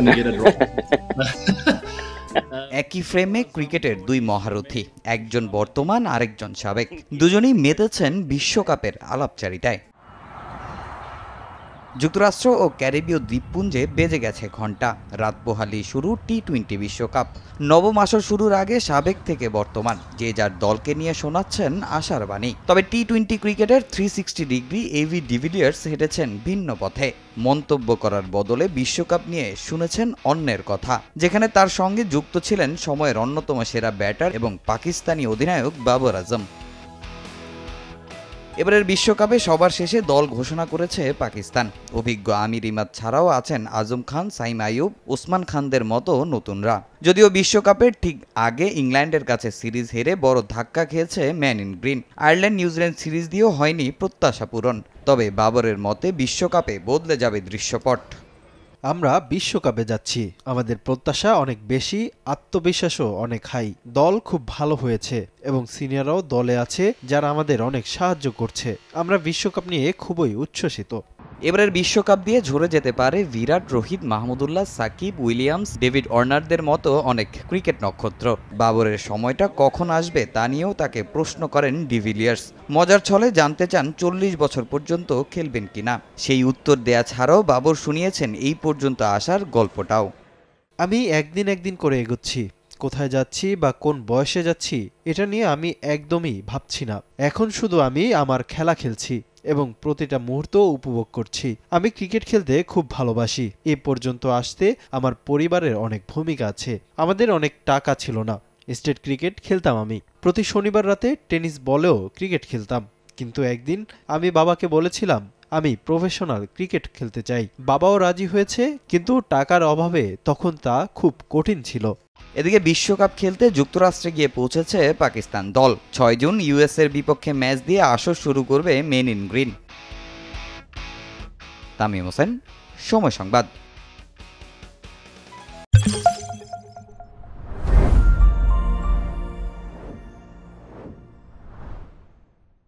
gonna get it wrong. একই ফ্রেমে ক্রিকেটের দুই মহারথী, একজন বর্তমান আরেকজন সাবেক, দুজনেই মেতেছেন বিশ্বকাপের আলাপচারিতায়। যুক্তরাষ্ট্র ও ক্যারিবীয় দ্বীপপুঞ্জে বেজে গেছে ঘণ্টা, রাত পোহালি শুরু টি-20 বিশ্বকাপ। নবম আসর শুরুর আগে সাবেক থেকে বর্তমান যে যার দলকে নিয়ে শোনাচ্ছেন আশার বাণী। তবে টি-20 ক্রিকেটের 360 ডিগ্রি এবি ডিভিলিয়ার্স হেঁটেছেন ভিন্ন পথে। মন্তব্য করার বদলে বিশ্বকাপ নিয়ে শুনেছেন অন্যের কথা, যেখানে তার সঙ্গে যুক্ত ছিলেন সময়ের অন্যতম সেরা ব্যাটার এবং পাকিস্তানি অধিনায়ক বাবর আজম। এবারের বিশ্বকাপে সবার শেষে দল ঘোষণা করেছে পাকিস্তান। অভিজ্ঞ আমির ইমাদ ছাড়াও আছেন আজম খান, সাইম আইয়ুব, ওসমান খানদের মতো নতুনরা। যদিও বিশ্বকাপের ঠিক আগে ইংল্যান্ডের কাছে সিরিজ হেরে বড় ধাক্কা খেয়েছে man in green. Ireland New Zealand series দিয়েও হয়নি প্রত্যাশা পূরণ। তবে বাবরের মতে বিশ্বকাপে বদলে যাবে দৃশ্যপট। আমরা বিশ্বকাপে যাচ্ছি, আমাদের প্রত্যাশা অনেক বেশি, আত্মবিশ্বাসও অনেক হাই। দল খুব ভালো হয়েছে এবং সিনিয়ররাও দলে আছে যারা আমাদের অনেক সাহায্য করছে। আমরা বিশ্বকাপ নিয়ে খুবই উচ্ছ্বসিত। এবারের বিশ্বকাপ দিয়ে ঝরে যেতে পারে বিরাট, রোহিত, মাহমুদুল্লাহ, সাকিব, উইলিয়ামস, ডেভিড ওয়ার্নারদের মতো অনেক ক্রিকেট নক্ষত্র। বাবরের সময়টা কখন আসবে তা নিয়েও তাকে প্রশ্ন করেন ডিভিলিয়ার্স। মজার ছলে জানতে চান 40 বছর পর্যন্ত খেলবেন কিনা। সেই উত্তর দেয়া ছাড়াও বাবর শুনিয়েছেন এই পর্যন্ত আসার গল্পটাও। আমি একদিন করে এগোচ্ছি, কোথায় যাচ্ছি বা কোন বয়সে যাচ্ছি এটা নিয়ে আমি একদমই ভাবছি না। এখন শুধু আমি আমার খেলা খেলছি এবং প্রতিটা মুহূর্ত উপভোগ করছি। আমি ক্রিকেট খেলতে খুব ভালোবাসি। এ পর্যন্ত আসতে আমার পরিবারের অনেক ভূমিকা আছে। আমাদের অনেক টাকা ছিল না। স্টেট ক্রিকেট খেলতাম আমি। প্রতি শনিবার রাতে টেনিস বলেও ক্রিকেট খেলতাম। কিন্তু একদিন আমি বাবাকে বলেছিলাম আমি প্রফেশনাল ক্রিকেট খেলতে চাই। বাবাও রাজি হয়েছে, কিন্তু টাকার অভাবে তখন তা খুব কঠিন ছিল। এদিকে বিশ্বকাপ খেলতে যুক্তরাষ্ট্রে গিয়ে পৌঁছেছে পাকিস্তান দল। 6 জুন ইউএসের বিপক্ষে ম্যাচ দিয়ে আসর শুরু করবে men in green. Tamim Hossain, সময় সংবাদ।